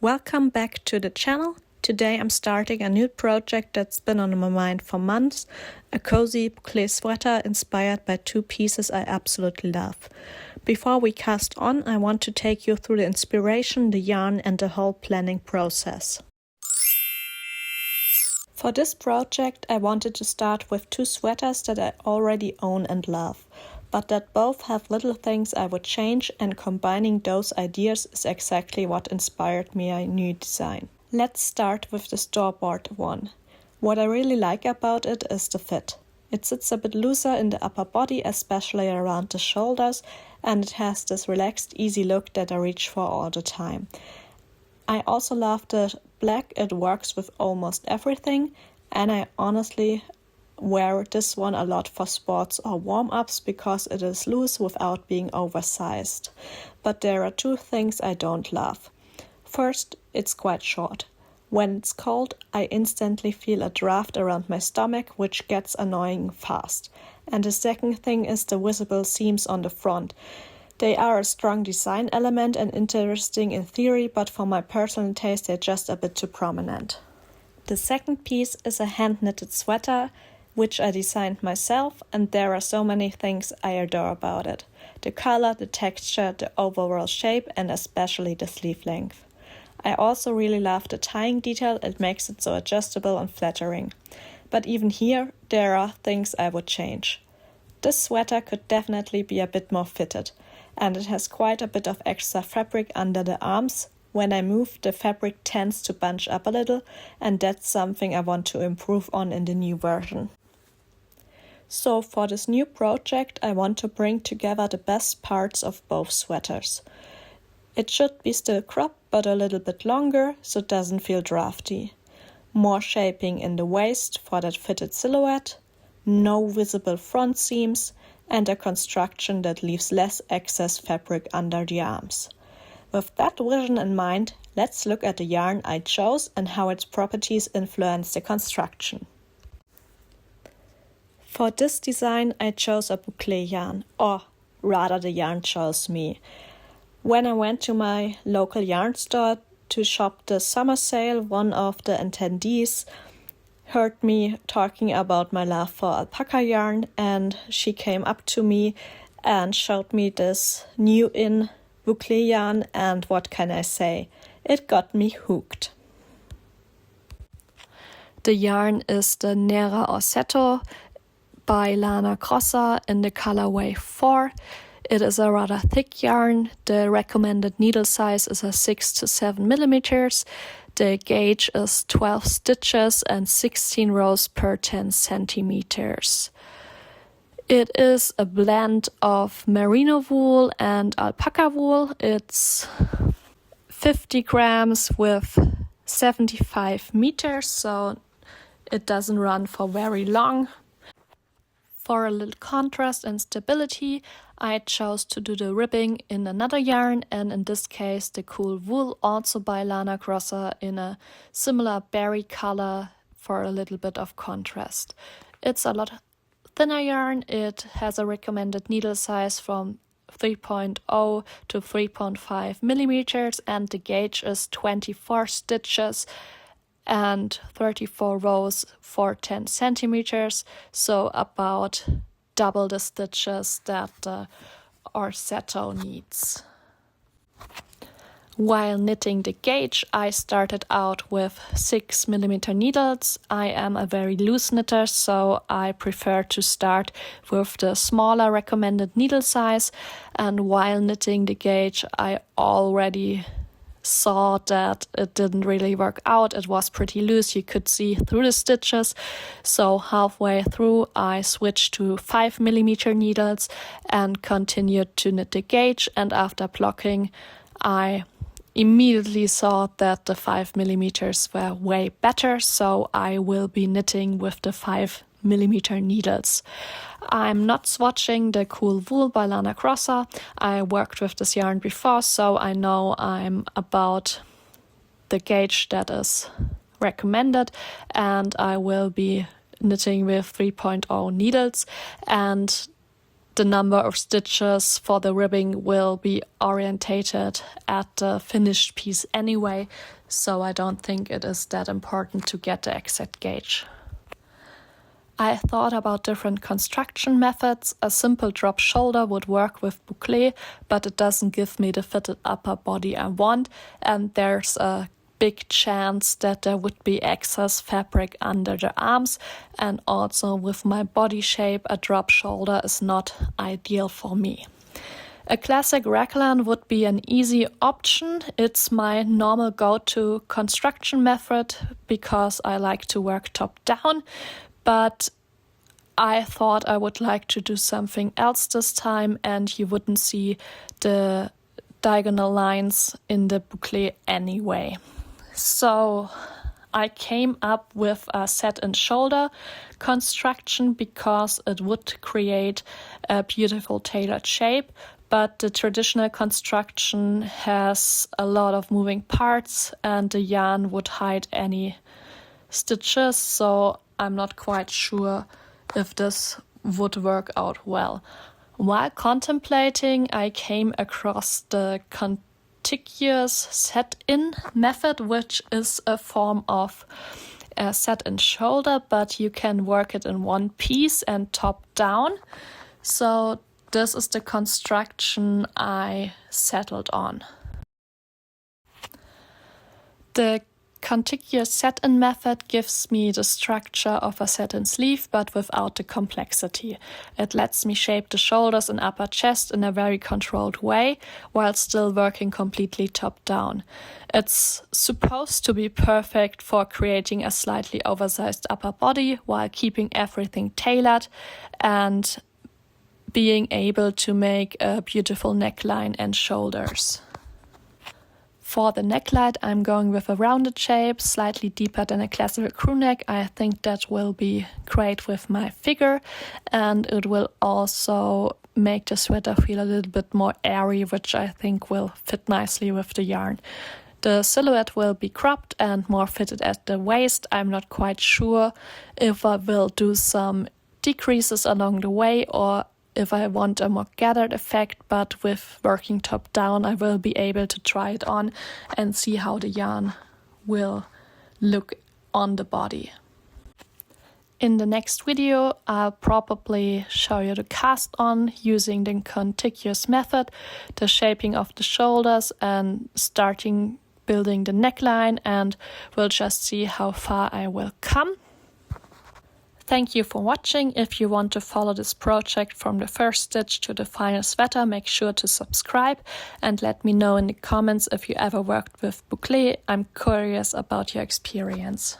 Welcome back to the channel. Today I'm starting a new project that's been on my mind for months, a cozy Bouclé sweater inspired by two pieces I absolutely love. Before we cast on, I want to take you through the inspiration, the yarn and the whole planning process. For this project I wanted to start with two sweaters that I already own and love, but that both have little things I would change, and combining those ideas is exactly what inspired my new design. Let's start with the store-bought one. What I really like about it is the fit. It sits a bit looser in the upper body, especially around the shoulders, and it has this relaxed, easy look that I reach for all the time. I also love the black, it works with almost everything, and I honestly wear this one a lot for sports or warm-ups because it is loose without being oversized. But there are two things I don't love. First, it's quite short. When it's cold, I instantly feel a draft around my stomach, which gets annoying fast. And the second thing is the visible seams on the front. They are a strong design element and interesting in theory, but for my personal taste they're just a bit too prominent. The second piece is a hand-knitted sweater, which I designed myself, and there are so many things I adore about it. The color, the texture, the overall shape, and especially the sleeve length. I also really love the tying detail, it makes it so adjustable and flattering. But even here, there are things I would change. This sweater could definitely be a bit more fitted, and it has quite a bit of extra fabric under the arms. When I move, the fabric tends to bunch up a little, and that's something I want to improve on in the new version. So for this new project, I want to bring together the best parts of both sweaters. It should be still cropped, but a little bit longer, so it doesn't feel drafty. More shaping in the waist for that fitted silhouette, no visible front seams, and a construction that leaves less excess fabric under the arms. With that vision in mind, let's look at the yarn I chose and how its properties influence the construction. For this design I chose a Bouclé yarn, or rather the yarn chose me. When I went to my local yarn store to shop the summer sale, one of the attendees heard me talking about my love for alpaca yarn, and she came up to me and showed me this new in Bouclé yarn, and what can I say? It got me hooked. The yarn is the Nera Orsetto by Lana Grossa in the colorway 4. It is a rather thick yarn. The recommended needle size is a 6 to 7 millimeters. The gauge is 12 stitches and 16 rows per 10 centimeters. It is a blend of merino wool and alpaca wool. It's 50 grams with 75 meters, so it doesn't run for very long. For a little contrast and stability, I chose to do the ribbing in another yarn, and in this case the cool wool, also by Lana Grossa, in a similar berry color for a little bit of contrast. It's a lot thinner yarn. It has a recommended needle size from 3.0 to 3.5 millimeters, and the gauge is 24 stitches and 34 rows for 10 centimeters, so about double the stitches that the Orsetto needs. While knitting the gauge, I started out with 6 millimeter needles. I am a very loose knitter, so I prefer to start with the smaller recommended needle size, and while knitting the gauge I already saw that it didn't really work out. It was pretty loose, you could see through the stitches, so halfway through I switched to 5 millimeter needles and continued to knit the gauge, and after blocking I immediately saw that the 5 millimeters were way better, so I will be knitting with the 5 millimeter needles. I'm not swatching the cool wool by Lana Grossa. I worked with this yarn before, so I know I'm about the gauge that is recommended, and I will be knitting with 3.0 needles. And the number of stitches for the ribbing will be orientated at the finished piece anyway, so I don't think it is that important to get the exact gauge. I thought about different construction methods. A simple drop shoulder would work with bouclé, but it doesn't give me the fitted upper body I want, and there's a big chance that there would be excess fabric under the arms, and also with my body shape a drop shoulder is not ideal for me. A classic raglan would be an easy option. It's my normal go-to construction method because I like to work top down, but I thought I would like to do something else this time, and you wouldn't see the diagonal lines in the bouclé anyway. So I came up with a set and shoulder construction because it would create a beautiful tailored shape, but the traditional construction has a lot of moving parts and the yarn would hide any stitches, so I'm not quite sure if this would work out well. While contemplating, I came across the contiguous set-in method, which is a form of a set and shoulder, but you can work it in one piece and top down. So this is the construction I settled on. The contiguous set-in method gives me the structure of a set-in sleeve, but without the complexity. It lets me shape the shoulders and upper chest in a very controlled way, while still working completely top-down. It's supposed to be perfect for creating a slightly oversized upper body, while keeping everything tailored and being able to make a beautiful neckline and shoulders. For the neckline, I'm going with a rounded shape, slightly deeper than a classical crew neck. I think that will be great with my figure, and it will also make the sweater feel a little bit more airy, which I think will fit nicely with the yarn. The silhouette will be cropped and more fitted at the waist. I'm not quite sure if I will do some decreases along the way or if I want a more gathered effect, but with working top down, I will be able to try it on and see how the yarn will look on the body. In the next video, I'll probably show you the cast on using the contiguous method, the shaping of the shoulders and starting building the neckline, and we'll just see how far I will come. Thank you for watching. If you want to follow this project from the first stitch to the final sweater, make sure to subscribe and let me know in the comments if you ever worked with bouclé. I'm curious about your experience.